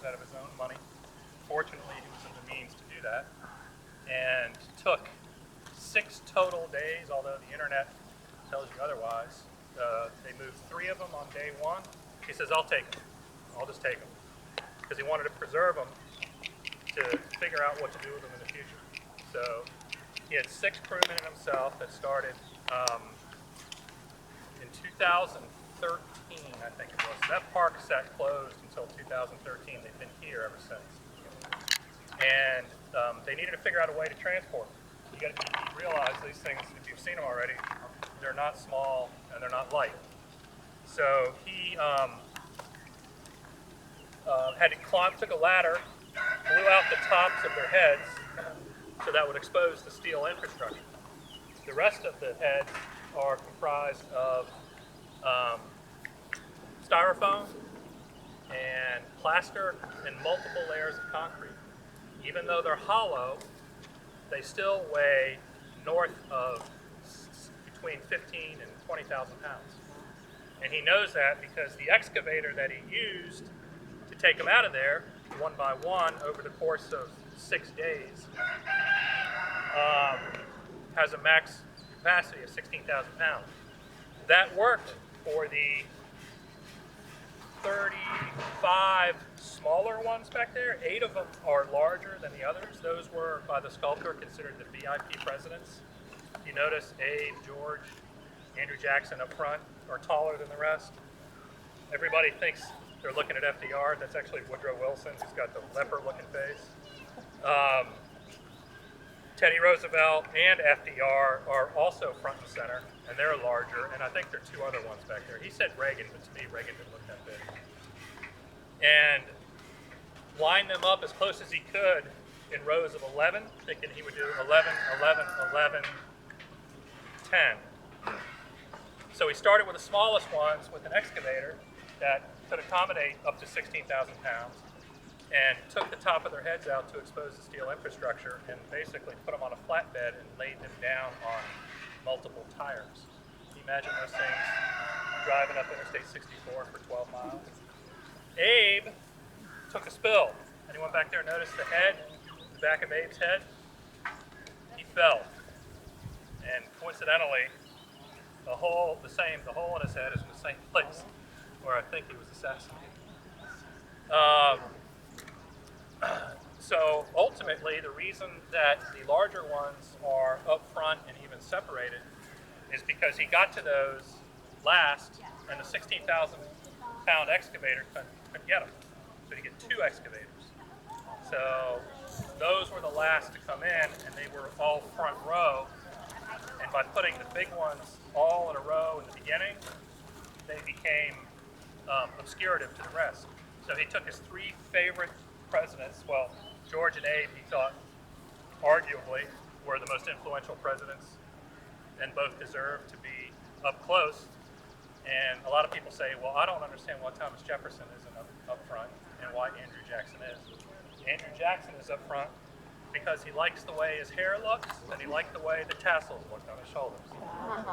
out of his own money. Fortunately, he was in the means to do that. And took 6 total days, although the internet tells you otherwise. They moved 3 of them on day 1. He says, I'll take them. I'll just take them. Because he wanted to preserve them to figure out what to do with them in the future. So he had 6 crewmen and himself that started in 2013, I think it was. That park sat closed until 2013. They've been here ever since. And they needed to figure out a way to transport them. You realize these things, if you've seen them already, they're not small and they're not light. So he had to climb, took a ladder, blew out the tops of their heads so that would expose the steel infrastructure. The rest of the heads are comprised of styrofoam and plaster and multiple layers of concrete. Even though they're hollow, they still weigh north of between 15 and 20,000 pounds. And he knows that because the excavator that he used to take them out of there, one by one, over the course of 6 days, has a max capacity of 16,000 pounds. That worked for the 35 smaller ones back there. 8 of them are larger than the others. Those were, by the sculptor, considered the VIP presidents. You notice Abe, George, Andrew Jackson up front are taller than the rest. Everybody thinks they're looking at FDR. That's actually Woodrow Wilson, who's got the leper-looking face. Teddy Roosevelt and FDR are also front and center, and they're larger, and I think there are 2 other ones back there. He said Reagan, but to me, Reagan didn't look that big. And lined them up as close as he could in rows of 11, thinking he would do 11, 11, 11, 10. So he started with the smallest ones with an excavator that could accommodate up to 16,000 pounds, and took the top of their heads out to expose the steel infrastructure and basically put them on a flatbed and laid them down on multiple tires. Can you imagine those things driving up Interstate 64 for 12 miles? Abe took a spill. Anyone back there notice the head, the back of Abe's head? He fell. And coincidentally, the hole in his head is in the same place where I think he was assassinated. So ultimately, the reason that the larger ones are up front and even separated is because he got to those last, and the 16,000 pound excavator couldn't get them. So he get 2 excavators. So those were the last to come in, and they were all front row. And by putting the big ones all in a row in the beginning, they became obscurative to the rest. So he took his 3 favorite presidents. Well, George and Abe, he thought, arguably, were the most influential presidents, and both deserved to be up close. And a lot of people say, well, I don't understand why Thomas Jefferson isn't up front and why Andrew Jackson is. Andrew Jackson is up front because he likes the way his hair looks, and he liked the way the tassels looked on his shoulders.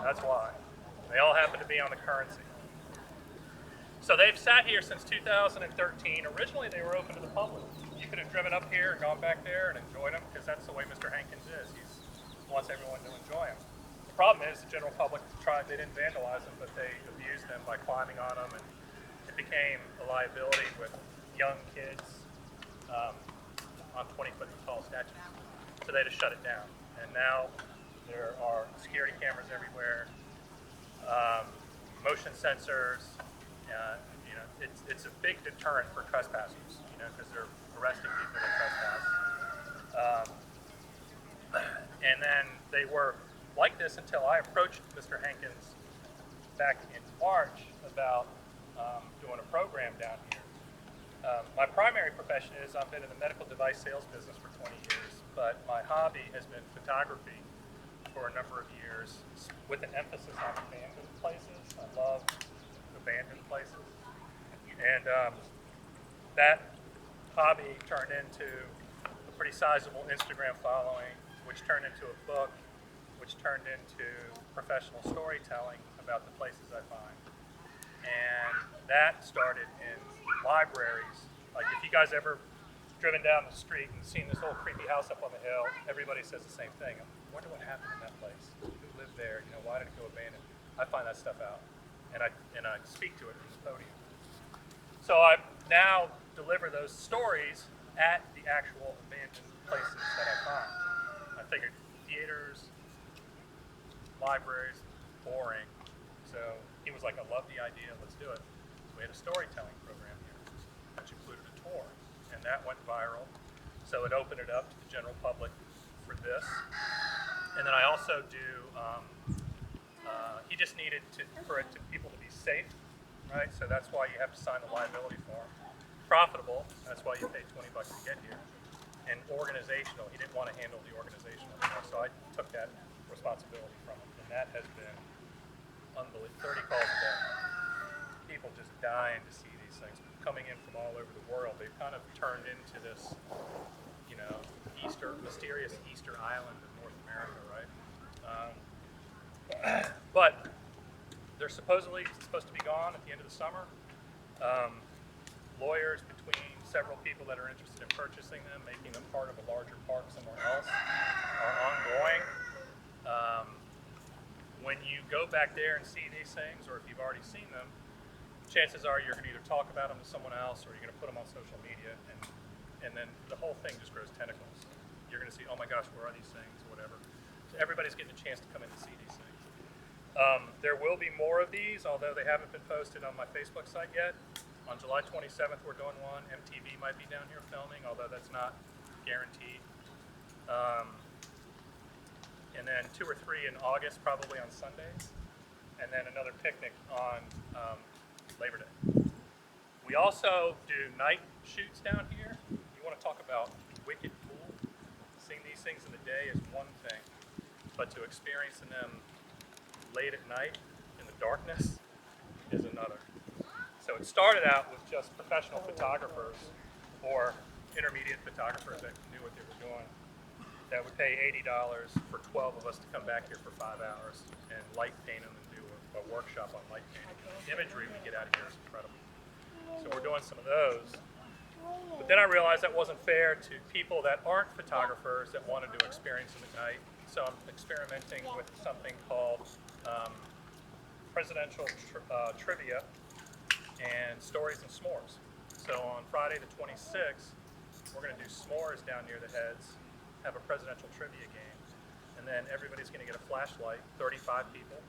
That's why. They all happen to be on the currency. So they've sat here since 2013. Originally, they were open to the public. You could have driven up here and gone back there and enjoyed them, because that's the way Mr. Hankins is. He wants everyone to enjoy them. The problem is the general public they didn't vandalize them, but they abused them by climbing on them, and it became a liability with young kids on 20-foot tall statues. So they just shut it down. And now there are security cameras everywhere, motion sensors. It's a big deterrent for trespassers, because they're arresting people that trespass. And then they were like this until I approached Mr. Hankins back in March about doing a program down here. My primary profession is I've been in the medical device sales business for 20 years, but my hobby has been photography for a number of years, with an emphasis on abandoned places. I love abandoned places. And that hobby turned into a pretty sizable Instagram following, which turned into a book, which turned into professional storytelling about the places I find. And that started in libraries Like if you guys ever driven down the street and seen this old creepy house up on the hill, everybody says the same thing. I wonder what happened in that place. Who lived there? You know, why did it go abandoned? I find that stuff out, and I speak to it from the podium. So I now deliver those stories at the actual abandoned places that I find. I figured theaters, libraries, boring. So he was like, I love the idea, let's do it. So we had a storytelling program here, which included a tour, and that went viral. So it opened it up to the general public for this. And then I also do, he just needed for people to be safe, right? So that's why you have to sign the liability form. Profitable, that's why you pay $20 to get here. And organizational, he didn't want to handle the organizational anymore, so I took that responsibility from him. And that has been unbelievable. 30 calls a day. People just dying to see these things, coming in from all over the world. They've kind of turned into this, you know, mysterious Easter island of North America, right? But they're supposed to be gone at the end of the summer. Lawyers between several people that are interested in purchasing them, making them part of a larger park somewhere else, are ongoing. When you go back there and see these things, or if you've already seen them, chances are you're going to either talk about them to someone else, or you're going to put them on social media, and then the whole thing just grows tentacles. You're going to see, oh my gosh, where are these things, or whatever. So everybody's getting a chance to come in and see these things. There will be more of these, although they haven't been posted on my Facebook site yet. On July 27th, we're doing one. MTV might be down here filming, although that's not guaranteed. And then 2 or 3 in August, probably on Sundays. And then another picnic on Labor Day. We also do night shoots down here. You want to talk about wicked cool? Seeing these things in the day is one thing, but to experiencing them late at night in the darkness is another. So it started out with just professional photographers or intermediate photographers that knew what they were doing that would pay $80 for 12 of us to come back here for 5 hours and light paint them and do a workshop on light painting. The imagery we get out of here is incredible. So we're doing some of those. But then I realized that wasn't fair to people that aren't photographers that wanted to experience them at night. So I'm experimenting with something called presidential trivia and stories and s'mores. So on Friday the 26th, we're going to do s'mores down near the heads, have a presidential trivia game, and then everybody's going to get a flashlight, 35 people,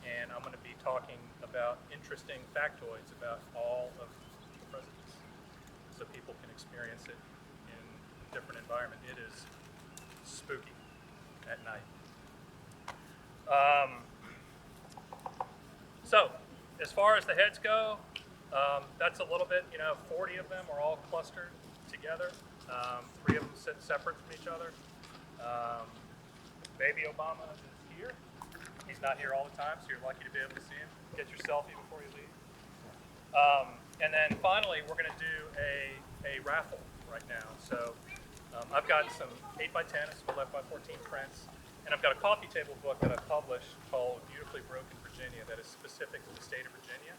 and I'm going to be talking about interesting factoids about all of the presidents, so people can experience it in a different environment. It is spooky at night. So, as far as the heads go, that's a little bit, 40 of them are all clustered together. 3 of them sit separate from each other. Baby Obama is here. He's not here all the time, so you're lucky to be able to see him. Get your selfie before you leave. And then finally, we're going to do a raffle right now. So I've got some 8x10 and some 11x14 prints. And I've got a coffee table book that I've published called Beautifully Broken Virginia that is specific to the state of Virginia.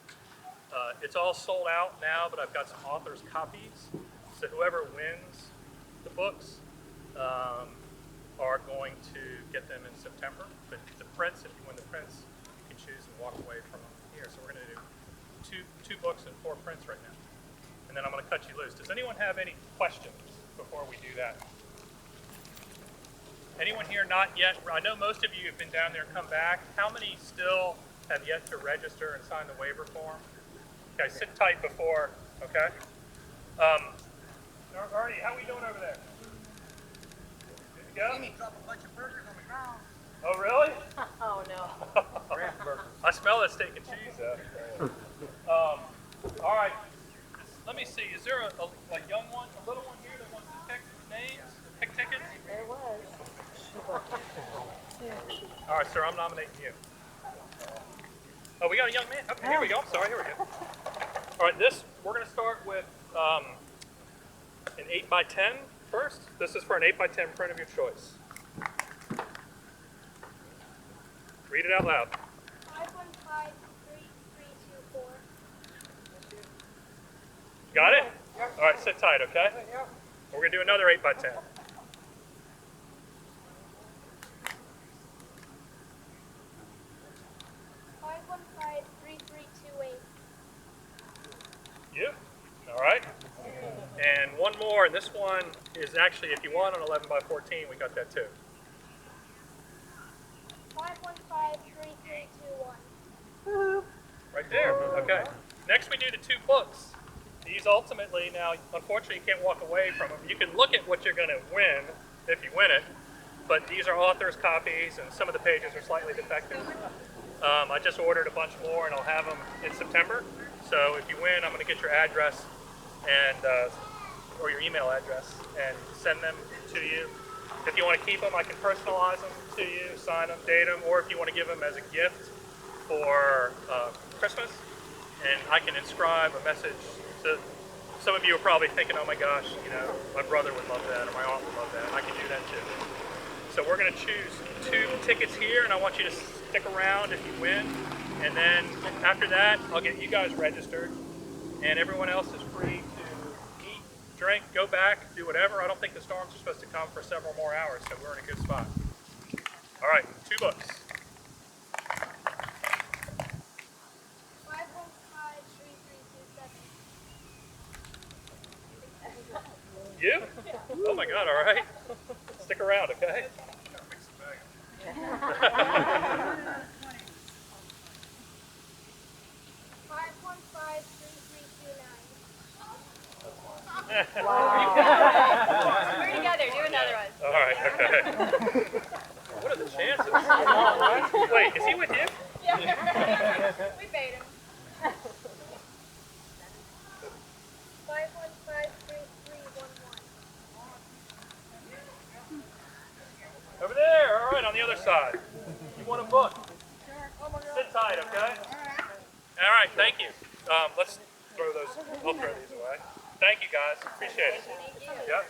It's all sold out now, but I've got some author's copies. So whoever wins the books are going to get them in September. But the prints, if you win the prints, you can choose and walk away from them here. So we're going to do two books and 4 prints right now. And then I'm going to cut you loose. Does anyone have any questions before we do that? Anyone here not yet? I know most of you have been down there and come back. How many still have yet to register and sign the waiver form? Okay, sit tight before, okay? Ernie, how are we doing over there? Good to go? Amy dropped a bunch of burgers on the ground. Oh, really? Oh, no. I smell that steak and cheese, though. All right, let me see. Is there a young one, a little one here that wants to pick names, pick tickets? There was. All right, sir, I'm nominating you. Oh, we got a young man. Okay, here we go. I'm sorry, here we go. All right, we're going to start with an 8x10 first. This is for an 8x10 print of your choice. Read it out loud. 5153324. Got it? All right, sit tight, okay? We're going to do another 8 by 10. 515-3328. You? All right. And one more, and this one is actually, if you want an 11 by 14, we got that too. 515-3321. Right there. Okay. Next, we do the 2 books. These ultimately, now, unfortunately, you can't walk away from them. You can look at what you're going to win if you win it, but these are author's copies, and some of the pages are slightly defective. I just ordered a bunch more, and I'll have them in September. So if you win, I'm going to get your address and or your email address and send them to you. If you want to keep them, I can personalize them to you, sign them, date them, or if you want to give them as a gift for Christmas, and I can inscribe a message. So some of you are probably thinking, oh my gosh, you know, my brother would love that, or my aunt would love that. I can do that too. So we're going to choose 2 tickets here, and I want you to stick around if you win. And then after that, I'll get you guys registered, and everyone else is free to eat, drink, go back, do whatever. I don't think the storms are supposed to come for several more hours, so we're in a good spot. All right, 2 books. 515-3327. You? Oh my God, all right. Stick around, okay? 515-3329. We're together. Do another one. All right, okay. What are the chances? Wait, is he with you? Yeah. We bait him. 515-3311. Over there, all right, on the other side. You want a book? Sit tight, okay? All right, thank you. Let's throw those, I'll throw these away. Thank you guys, appreciate it. Thank you. Yep.